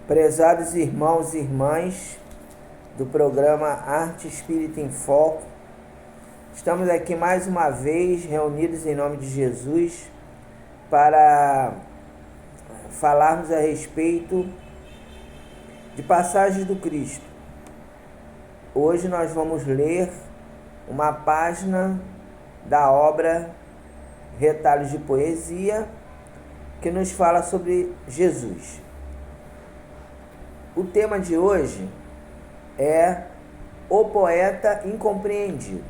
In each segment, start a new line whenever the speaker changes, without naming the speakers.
Prezados irmãos e irmãs do programa Arte Espírita em Foco, estamos aqui mais uma vez reunidos em nome de Jesus para falarmos a respeito de passagens do Cristo. Hoje nós vamos ler uma página da obra Retalhos de Poesia que nos fala sobre Jesus. O tema de hoje é o poeta incompreendido.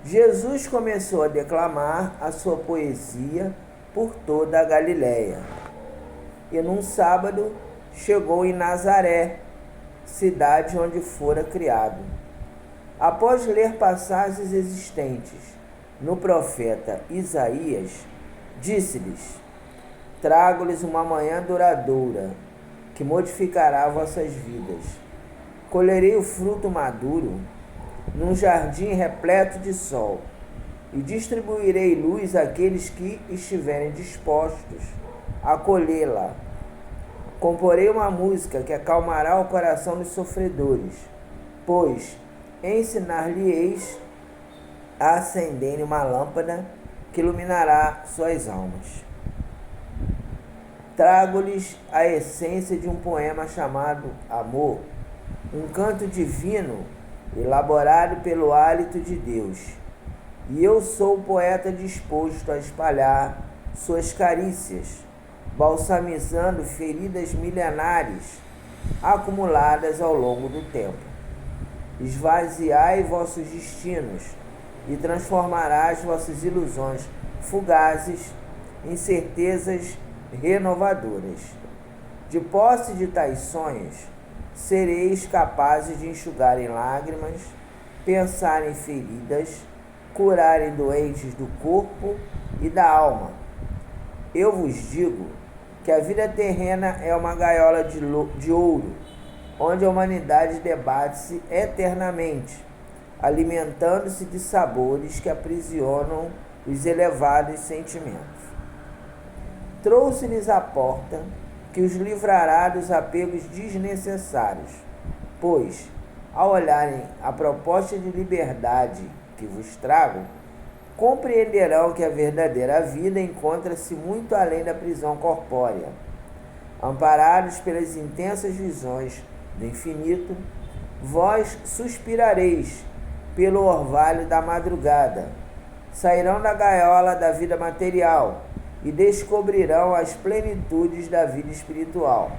Jesus começou a declamar a sua poesia por toda a Galileia e num sábado chegou em Nazaré, cidade onde fora criado. Após ler passagens existentes no profeta Isaías, disse-lhes: trago-lhes uma manhã duradoura, que modificará vossas vidas. Colherei o fruto maduro num jardim repleto de sol, e distribuirei luz àqueles que estiverem dispostos a colhê-la. Comporei uma música que acalmará o coração dos sofredores, pois ensinar-lhe-eis a acenderem uma lâmpada que iluminará suas almas. Trago-lhes a essência de um poema chamado Amor, um canto divino elaborado pelo hálito de Deus. E eu sou o poeta disposto a espalhar suas carícias, balsamizando feridas milenares acumuladas ao longo do tempo. Esvaziai vossos destinos e transformarás vossas ilusões fugazes em certezas renovadoras. De posse de tais sonhos, sereis capazes de enxugar em lágrimas, pensar em feridas, curar em doentes do corpo e da alma. Eu vos digo que a vida terrena é uma gaiola de ouro, onde a humanidade debate-se eternamente, alimentando-se de sabores que aprisionam os elevados sentimentos. Trouxe-lhes a porta que os livrará dos apegos desnecessários, pois, ao olharem a proposta de liberdade que vos trago, compreenderão que a verdadeira vida encontra-se muito além da prisão corpórea. Amparados pelas intensas visões do infinito, vós suspirareis pelo orvalho da madrugada, sairão da gaiola da vida material e descobrirão as plenitudes da vida espiritual.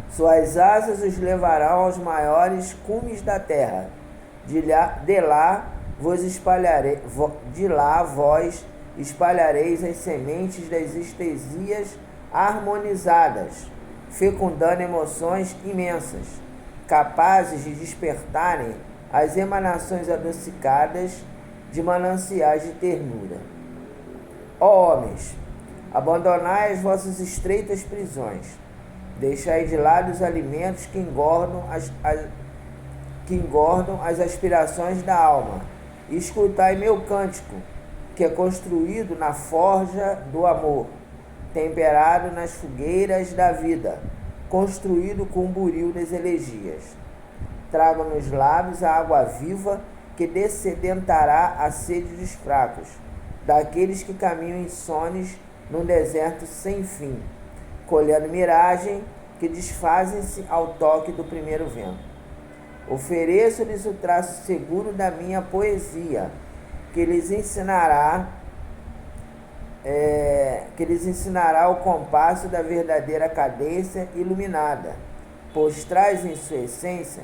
Suas asas os levarão aos maiores cumes da terra. De lá vós espalhareis as sementes das estesias harmonizadas, fecundando emoções imensas, capazes de despertarem as emanações adocicadas de mananciais de ternura. Ó homens, abandonai as vossas estreitas prisões, deixai de lado os alimentos que engordam as aspirações da alma, e escutai meu cântico, que é construído na forja do amor, temperado nas fogueiras da vida, construído com o buril das elegias. Trago nos lábios a água viva que dessedentará a sede dos fracos, daqueles que caminham insones num deserto sem fim, colhendo miragem que desfazem-se ao toque do primeiro vento. Ofereço-lhes o traço seguro da minha poesia, que lhes ensinará o compasso da verdadeira cadência iluminada, pois traz em sua essência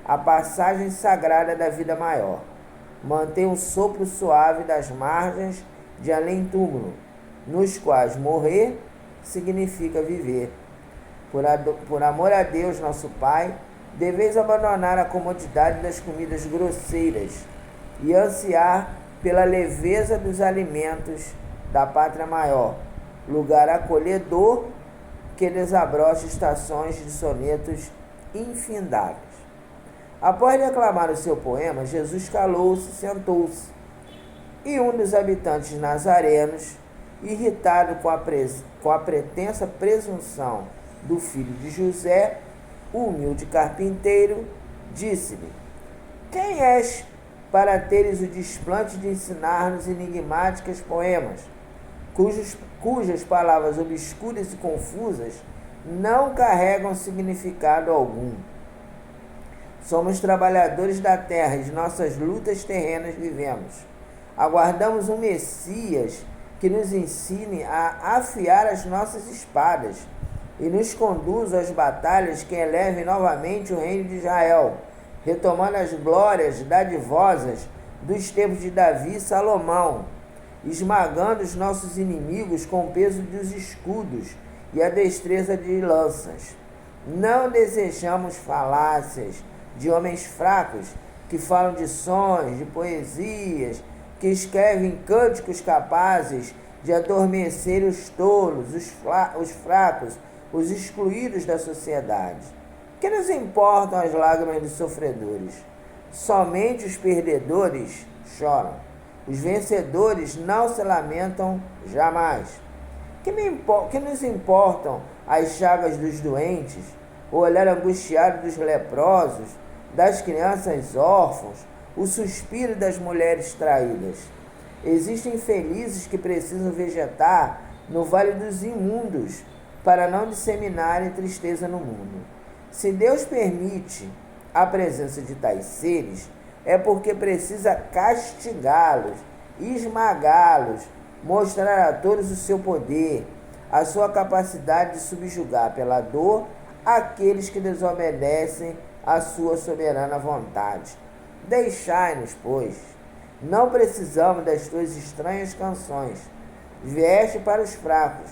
a passagem sagrada da vida maior. Mantém um sopro suave das margens de além-túmulo, nos quais morrer significa viver. Por amor a Deus, nosso Pai, deveis abandonar a comodidade das comidas grosseiras e ansiar pela leveza dos alimentos da pátria maior, lugar acolhedor que desabrocha estações de sonetos infindáveis. Após declamar o seu poema, Jesus calou-se, sentou-se, e um dos habitantes nazarenos, irritado com a pretensa presunção do filho de José, o humilde carpinteiro, disse-lhe: quem és para teres o desplante de ensinar-nos enigmáticos poemas, cujas palavras obscuras e confusas não carregam significado algum? Somos trabalhadores da terra e de nossas lutas terrenas vivemos. Aguardamos um Messias que nos ensine a afiar as nossas espadas e nos conduza às batalhas que elevem novamente o reino de Israel, retomando as glórias dadivosas dos tempos de Davi e Salomão, esmagando os nossos inimigos com o peso dos escudos e a destreza de lanças. Não desejamos falácias de homens fracos que falam de sonhos, de poesias, que escrevem cânticos capazes de adormecer os tolos, os fracos, os excluídos da sociedade. Que nos importam as lágrimas dos sofredores? Somente os perdedores choram. Os vencedores não se lamentam jamais. Que nos importam as chagas dos doentes, o olhar angustiado dos leprosos, das crianças órfãos, o suspiro das mulheres traídas? Existem infelizes que precisam vegetar no vale dos imundos para não disseminarem tristeza no mundo. Se Deus permite a presença de tais seres, é porque precisa castigá-los, esmagá-los, mostrar a todos o seu poder, a sua capacidade de subjugar pela dor aqueles que desobedecem à sua soberana vontade. Deixai-nos, pois. Não precisamos das tuas estranhas canções. Vieste para os fracos,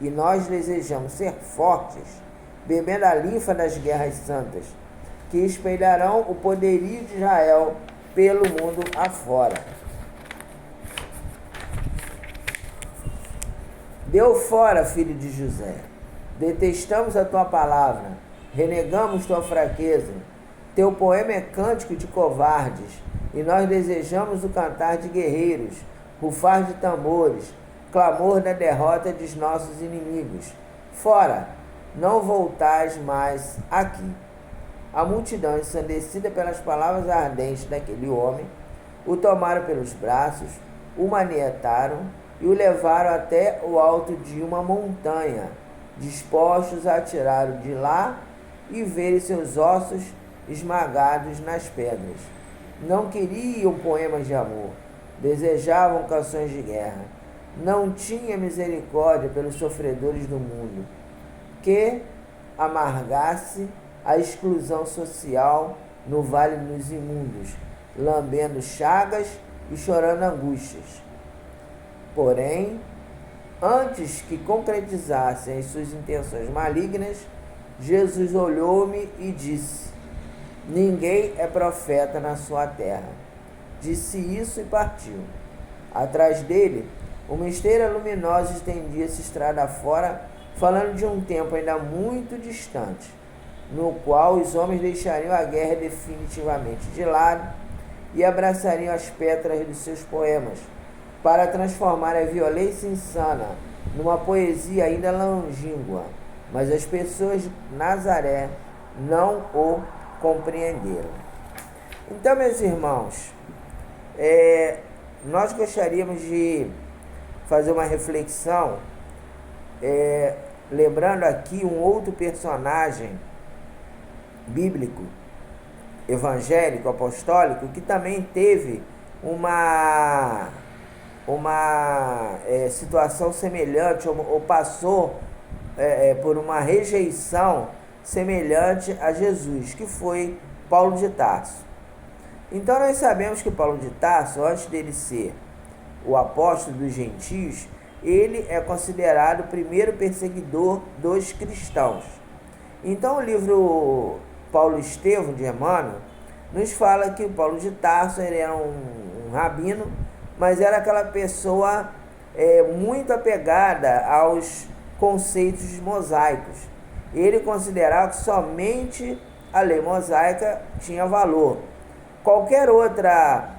e nós desejamos ser fortes, bebendo a linfa das guerras santas, que espelharão o poderio de Israel pelo mundo afora. Deu fora, filho de José. Detestamos a tua palavra, renegamos tua fraqueza. Teu poema é cântico de covardes, e nós desejamos o cantar de guerreiros, rufar de tambores, clamor da derrota dos nossos inimigos. Fora, não voltais mais aqui. A multidão, ensandecida pelas palavras ardentes daquele homem, o tomaram pelos braços, o manietaram e o levaram até o alto de uma montanha, dispostos a tirá-lo de lá e verem seus ossos esmagados nas pedras. Não queriam poemas de amor, desejavam canções de guerra. Não tinha misericórdia pelos sofredores do mundo, que amargasse a exclusão social no vale dos imundos, lambendo chagas e chorando angústias. Porém, antes que concretizassem as suas intenções malignas, Jesus olhou-me e disse: ninguém é profeta na sua terra. Disse isso e partiu. Atrás dele, uma esteira luminosa estendia-se estrada fora, falando de um tempo ainda muito distante, no qual os homens deixariam a guerra definitivamente de lado e abraçariam as pétalas dos seus poemas, para transformar a violência insana numa poesia ainda longínqua. Mas as pessoas de Nazaré não o compreenderam. Então, meus irmãos, nós gostaríamos de fazer uma reflexão, lembrando aqui um outro personagem bíblico, evangélico, apostólico, que também teve uma situação semelhante, ou passou por uma rejeição semelhante a Jesus, que foi Paulo de Tarso. Então nós sabemos que Paulo de Tarso, antes dele ser o apóstolo dos gentios, ele é considerado o primeiro perseguidor dos cristãos. Então o livro Paulo Estevão de Emmanuel nos fala que Paulo de Tarso era um rabino, mas era aquela pessoa muito apegada aos conceitos mosaicos. Ele considerava que somente a lei mosaica tinha valor. Qualquer outra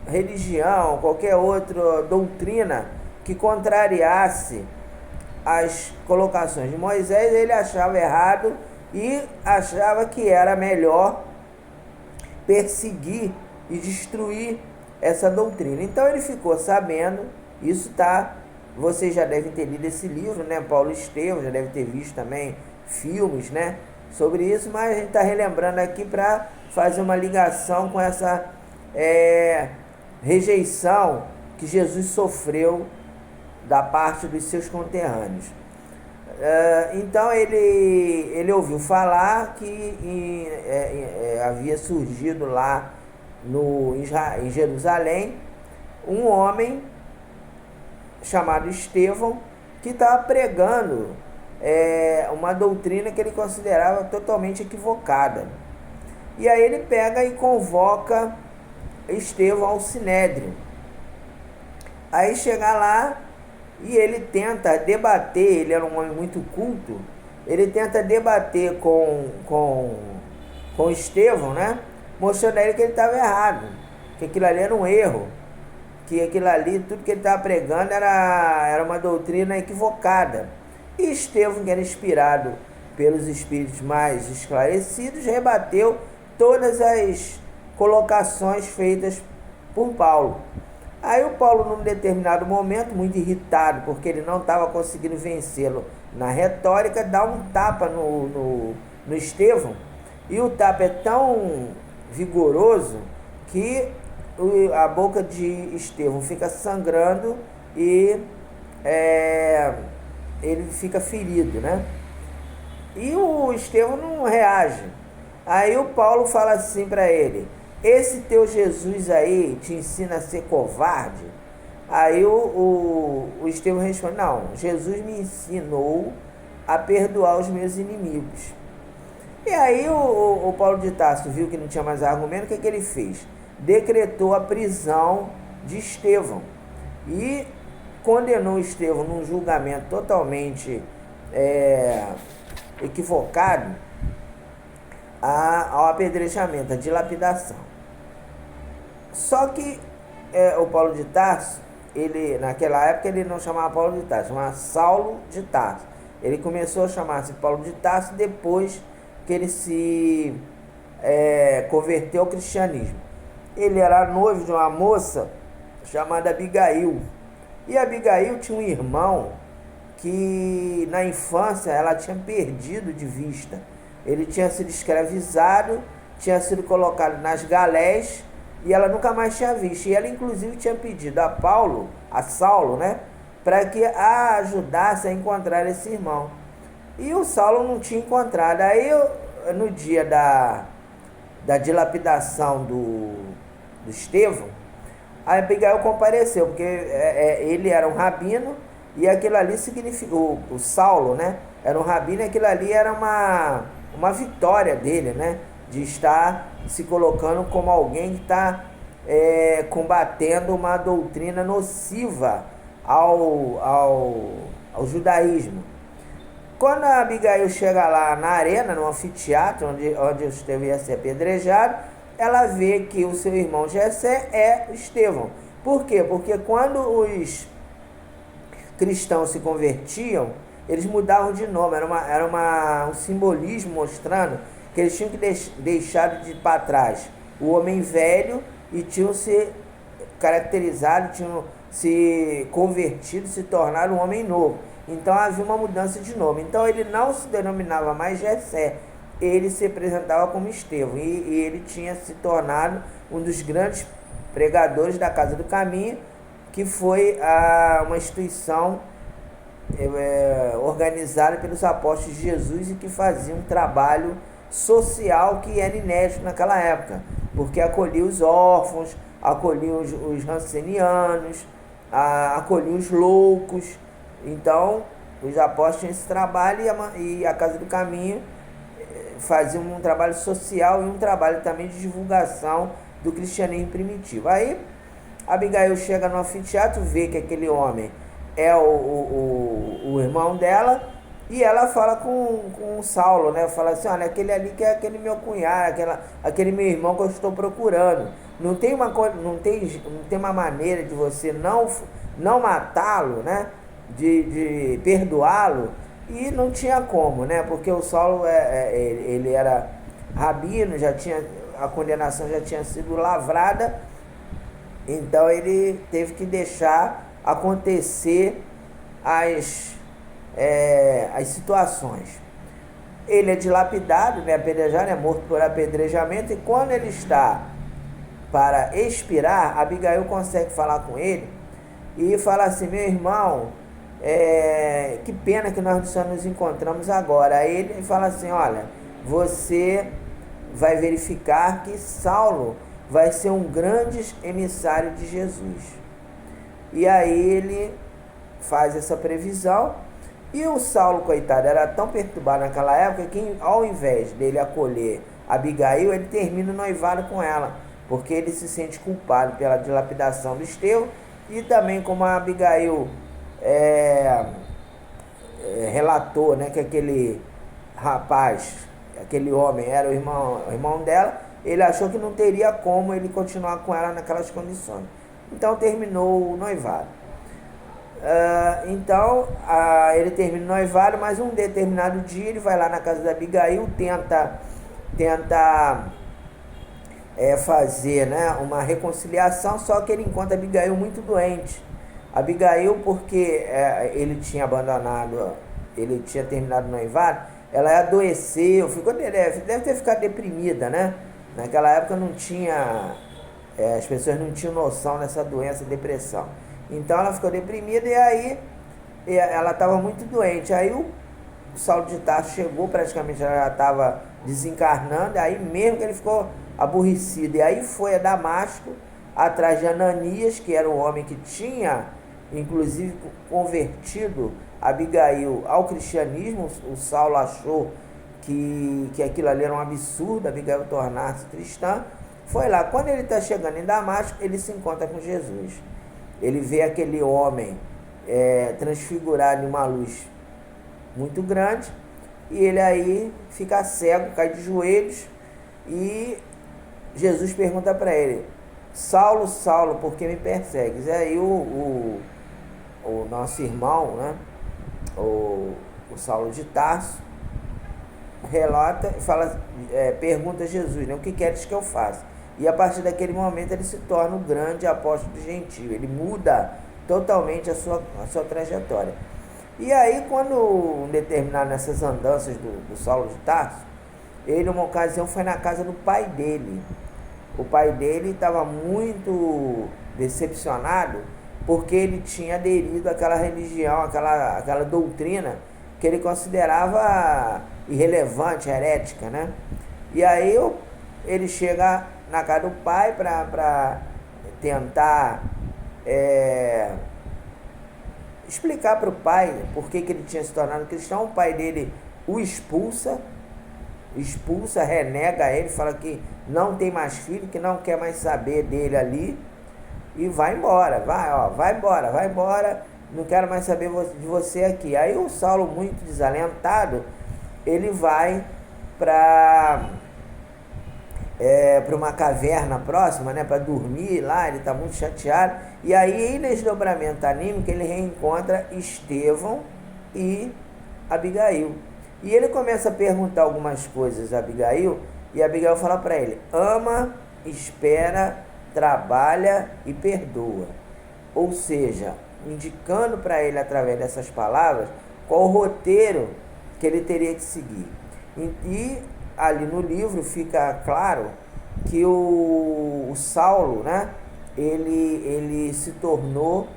religião, qualquer outra doutrina que contrariasse as colocações de Moisés, ele achava errado e achava que era melhor perseguir e destruir essa doutrina. Então ele ficou sabendo, isso vocês já devem ter lido esse livro, né? Paulo Estevão, já deve ter visto também filmes, né, sobre isso, mas a gente está relembrando aqui para fazer uma ligação com essa rejeição que Jesus sofreu da parte dos seus conterrâneos. Então ele ouviu falar que havia surgido lá em Jerusalém um homem chamado Estevão que estava pregando uma doutrina que ele considerava totalmente equivocada. E aí ele pega e convoca Estevão ao Sinédrio. Aí chega lá e ele tenta debater, ele era um homem muito culto, ele tenta debater com Estevão, né? Mostrando a ele que ele estava errado, que aquilo ali era um erro, que aquilo ali, tudo que ele estava pregando era uma doutrina equivocada. E Estevão, que era inspirado pelos espíritos mais esclarecidos, rebateu todas as colocações feitas por Paulo. Aí o Paulo, num determinado momento, muito irritado, porque ele não estava conseguindo vencê-lo na retórica, dá um tapa no Estevão, e o tapa é tão vigoroso que a boca de Estevão fica sangrando e ele fica ferido, né? E o Estevão não reage. Aí o Paulo fala assim para ele: esse teu Jesus aí te ensina a ser covarde? Aí o Estevão responde: não, Jesus me ensinou a perdoar os meus inimigos. E aí o Paulo de Tarso viu que não tinha mais argumento. O que ele fez? Decretou a prisão de Estevão e condenou Estevão num julgamento totalmente equivocado ao apedrejamento, à dilapidação. Só que o Paulo de Tarso, naquela época ele não chamava Paulo de Tarso, chamava Saulo de Tarso. Ele começou a chamar-se Paulo de Tarso depois que ele se converteu ao cristianismo. Ele era noivo de uma moça chamada Abigail. E Abigail tinha um irmão que na infância ela tinha perdido de vista. Ele tinha sido escravizado, tinha sido colocado nas galés e ela nunca mais tinha visto. E ela inclusive tinha pedido a Saulo, né, para que a ajudasse a encontrar esse irmão. E o Saulo não tinha encontrado. Aí no dia da dilapidação do Estevão, a Abigail compareceu, porque ele era um rabino e aquilo ali significou, o Saulo, né, era um rabino, e aquilo ali era uma vitória dele, né, de estar se colocando como alguém que está combatendo uma doutrina nociva ao judaísmo. Quando a Abigail chega lá na arena, no anfiteatro, onde o Estevão ia ser apedrejado, ela vê que o seu irmão Jessé é Estevão. Por quê? Porque quando os cristãos se convertiam, eles mudavam de nome, era um simbolismo mostrando que eles tinham que deixar para trás o homem velho e tinham se caracterizado, tinham se convertido, se tornado um homem novo. Então havia uma mudança de nome. Então ele não se denominava mais Jessé, ele se apresentava como Estevão, e ele tinha se tornado um dos grandes pregadores da Casa do Caminho, que foi uma instituição organizada pelos apóstolos de Jesus e que fazia um trabalho social que era inédito naquela época, porque acolhia os órfãos, acolhia os rancenianos, acolhia os loucos. Então os apóstolos tinham esse trabalho e a Casa do Caminho fazia um trabalho social e um trabalho também de divulgação do cristianismo primitivo. Aí Abigail chega no anfiteatro, vê que aquele homem é o irmão dela, e ela fala com Saulo, né? Fala assim: olha, aquele ali que é aquele meu cunhado, aquele meu irmão que eu estou procurando. Não tem uma maneira de você não matá-lo, né? de perdoá-lo, e não tinha como, né? Porque o Saulo ele era rabino, a condenação já tinha sido lavrada, então ele teve que deixar acontecer as situações. Ele é dilapidado, né, apedrejado, é morto por apedrejamento, e quando ele está para expirar, Abigail consegue falar com ele e fala assim: meu irmão, que pena que nós só nos encontramos agora. Aí ele fala assim: olha, você vai verificar que Saulo vai ser um grande emissário de Jesus. E aí ele faz essa previsão. E o Saulo, coitado, era tão perturbado naquela época que, ao invés dele acolher Abigail, ele termina o noivado com ela, porque ele se sente culpado pela dilapidação do Estevão. E também, como a Abigail relatou, né, que aquele rapaz, aquele homem, era o irmão dela, ele achou que não teria como ele continuar com ela naquelas condições. Então terminou o noivado. Ele termina o noivado, mas um determinado dia ele vai lá na casa da Abigail, tenta fazer, né, uma reconciliação, só que ele encontra a Abigail muito doente. Abigail, porque ele tinha terminado o noivado, ela adoeceu, deve ter ficado deprimida, né? Naquela época não tinha, as pessoas não tinham noção dessa doença, depressão. Então ela ficou deprimida, e aí ela estava muito doente. Aí o Saulo de Tarso chegou, praticamente ela já estava desencarnando, aí mesmo que ele ficou aborrecido. E aí foi a Damasco, atrás de Ananias, que era um homem que tinha, inclusive, convertido Abigail ao cristianismo. O Saulo achou que aquilo ali era um absurdo, Abigail tornar-se cristã. Foi lá. Quando ele está chegando em Damasco, ele se encontra com Jesus. Ele vê aquele homem transfigurado em uma luz muito grande, e ele aí fica cego, cai de joelhos, e Jesus pergunta para ele: Saulo, Saulo, por que me persegues? E aí o nosso irmão, né, o Saulo de Tarso, relata e fala, pergunta a Jesus, né, o que queres que eu faça? E a partir daquele momento ele se torna um grande apóstolo gentio. Ele muda totalmente a sua trajetória. E aí, quando determinado nessas andanças do Saulo de Tarso, ele, uma ocasião, foi na casa do pai dele. O pai dele estava muito decepcionado, porque ele tinha aderido àquela religião, àquela doutrina que ele considerava irrelevante, herética, né? E aí ele chega na casa do pai para tentar explicar para o pai por que ele tinha se tornado cristão. O pai dele o expulsa, renega ele, fala que não tem mais filho, que não quer mais saber dele ali, e vai embora, vai embora, não quero mais saber de você aqui. Aí o Saulo, muito desalentado, ele vai para uma caverna próxima, né, para dormir lá. Ele está muito chateado, e aí, em desdobramento anímico, ele reencontra Estevão e Abigail, e ele começa a perguntar algumas coisas a Abigail, e Abigail fala para ele: ama, espera, trabalha e perdoa. Ou seja, indicando para ele, através dessas palavras, qual o roteiro que ele teria que seguir. E ali no livro fica claro que o Saulo, né, ele se tornou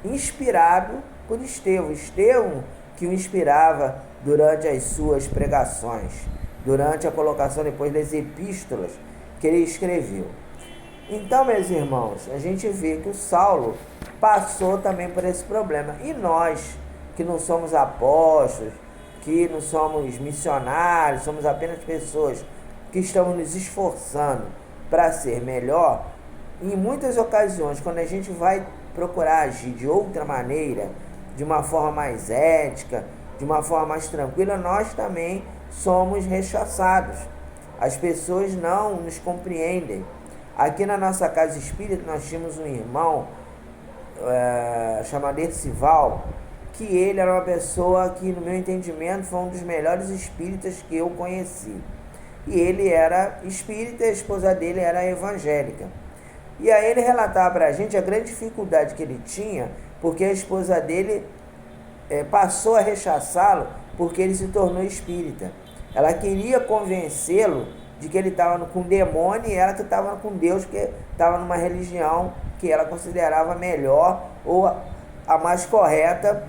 inspirado por Estevão. Estevão que o inspirava durante as suas pregações, durante a colocação depois das epístolas que ele escreveu. Então, meus irmãos, a gente vê que o Saulo passou também por esse problema. E nós, que não somos apóstolos, que não somos missionários, somos apenas pessoas que estamos nos esforçando para ser melhor, em muitas ocasiões, quando a gente vai procurar agir de outra maneira, de uma forma mais ética, de uma forma mais tranquila, nós também somos rechaçados. As pessoas não nos compreendem. Aqui na nossa casa espírita nós tínhamos um irmão chamado Ercival, que ele era uma pessoa que, no meu entendimento, foi um dos melhores espíritas que eu conheci. E ele era espírita e a esposa dele era evangélica. E aí ele relatava para a gente a grande dificuldade que ele tinha, porque a esposa dele passou a rechaçá-lo porque ele se tornou espírita. Ela queria convencê-lo de que ele estava com demônio e ela que estava com Deus, que estava numa religião que ela considerava melhor ou a mais correta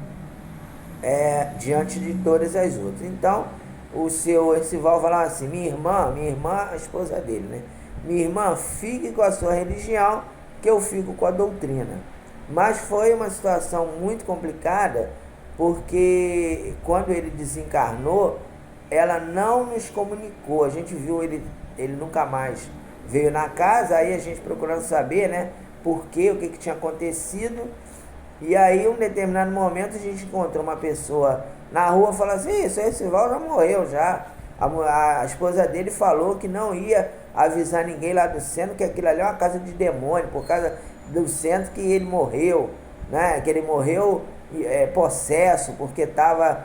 diante de todas as outras. Então, o seu Esival falava assim: minha irmã, a esposa dele, né? Minha irmã, fique com a sua religião, que eu fico com a doutrina. Mas foi uma situação muito complicada, porque quando ele desencarnou, ela não nos comunicou. A gente viu ele nunca mais veio na casa, aí a gente procurando saber, né, por quê, o que tinha acontecido. E aí, em um determinado momento, a gente encontrou uma pessoa na rua e falou assim: isso, esse Val já morreu já. A esposa dele falou que não ia avisar ninguém lá do centro, que aquilo ali é uma casa de demônio, por causa do centro que ele morreu, né? Que ele morreu possesso, porque estava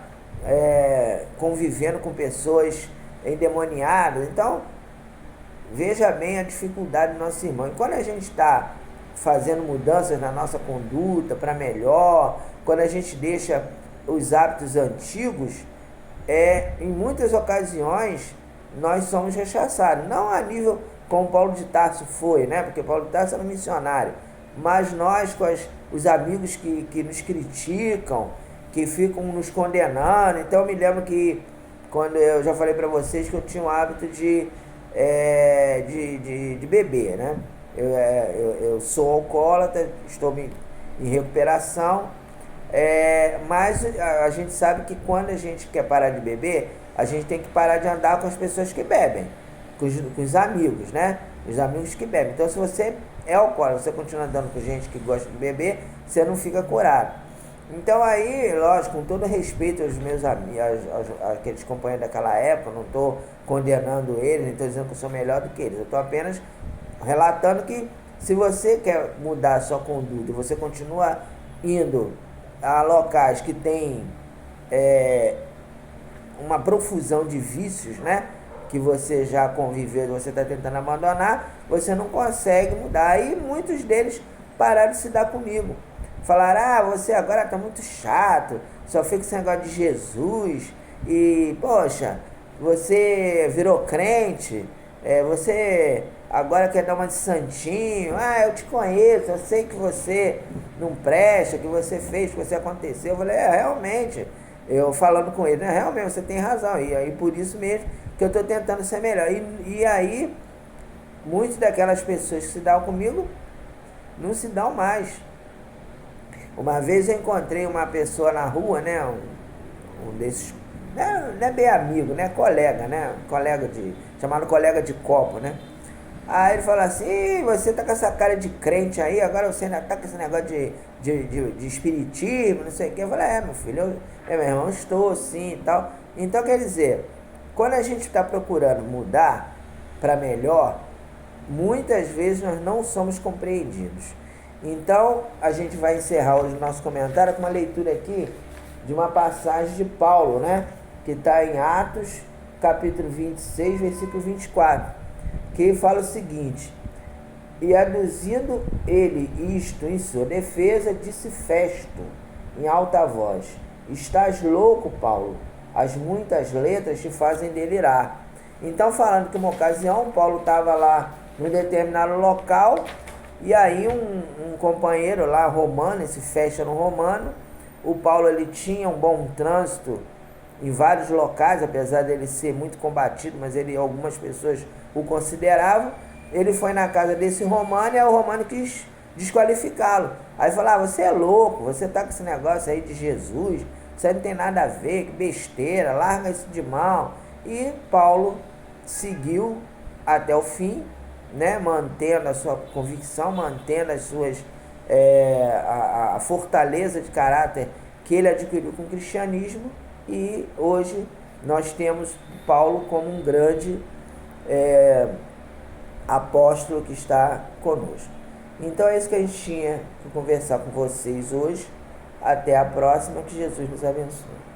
convivendo com pessoas endemoniadas. Então, veja bem a dificuldade do nosso irmão. E quando a gente está fazendo mudanças na nossa conduta para melhor, quando a gente deixa os hábitos antigos, em muitas ocasiões nós somos rechaçados. Não a nível como Paulo de Tarso foi, né? Porque Paulo de Tarso era um missionário. Mas nós, com os amigos que nos criticam, que ficam nos condenando. Então eu me lembro que, quando eu já falei para vocês que eu tinha o hábito de beber, né? Eu sou alcoólatra, estou em recuperação, mas a gente sabe que quando a gente quer parar de beber, a gente tem que parar de andar com as pessoas que bebem, com os amigos, né? Os amigos que bebem. Então, se você é alcoólatra, você continua andando com gente que gosta de beber, você não fica curado. Então aí, lógico, com todo respeito aos meus amigos, aqueles companheiros daquela época, não estou condenando eles, nem estou dizendo que eu sou melhor do que eles, eu estou apenas relatando que, se você quer mudar a sua conduta, você continua indo a locais que tem uma profusão de vícios, né? Que você já conviveu, você está tentando abandonar, você não consegue mudar. E muitos deles pararam de se dar comigo. Falaram: você agora está muito chato, só fica esse negócio de Jesus, e, poxa, você virou crente, você agora quer dar uma de santinho, eu te conheço, eu sei que você não presta, que você fez, que você aconteceu. Eu falei: realmente, eu falando com ele, né, realmente você tem razão, e aí por isso mesmo que eu estou tentando ser melhor. E aí, muitas daquelas pessoas que se dão comigo, não se dão mais. Uma vez eu encontrei uma pessoa na rua, né, um desses, não é bem amigo, né, colega, né, chamado colega de copo, né. Aí ele falou assim: você tá com essa cara de crente aí, agora você ainda tá com esse negócio de espiritismo, não sei o que. Eu falei: meu filho, meu irmão, estou sim e tal. Então, quer dizer, quando a gente está procurando mudar para melhor, muitas vezes nós não somos compreendidos. Então, a gente vai encerrar hoje o nosso comentário com uma leitura aqui de uma passagem de Paulo, né? Que está em Atos, capítulo 26, versículo 24, que fala o seguinte: e aduzindo ele isto em sua defesa, disse Festo, em alta voz: estás louco, Paulo? As muitas letras te fazem delirar. Então, falando que uma ocasião, Paulo estava lá num determinado local, e aí um companheiro lá, romano, esse Festo era um romano. O Paulo, ele tinha um bom trânsito em vários locais, apesar dele ser muito combatido, mas algumas pessoas o consideravam. Ele foi na casa desse romano, e aí o romano quis desqualificá-lo. Aí falou: você é louco, você tá com esse negócio aí de Jesus, isso aí não tem nada a ver, que besteira, larga isso de mão. E Paulo seguiu até o fim, né, mantendo a sua convicção, mantendo as suas a fortaleza de caráter que ele adquiriu com o cristianismo. E hoje nós temos Paulo como um grande apóstolo que está conosco. Então é isso que a gente tinha que conversar com vocês hoje. Até a próxima, que Jesus nos abençoe.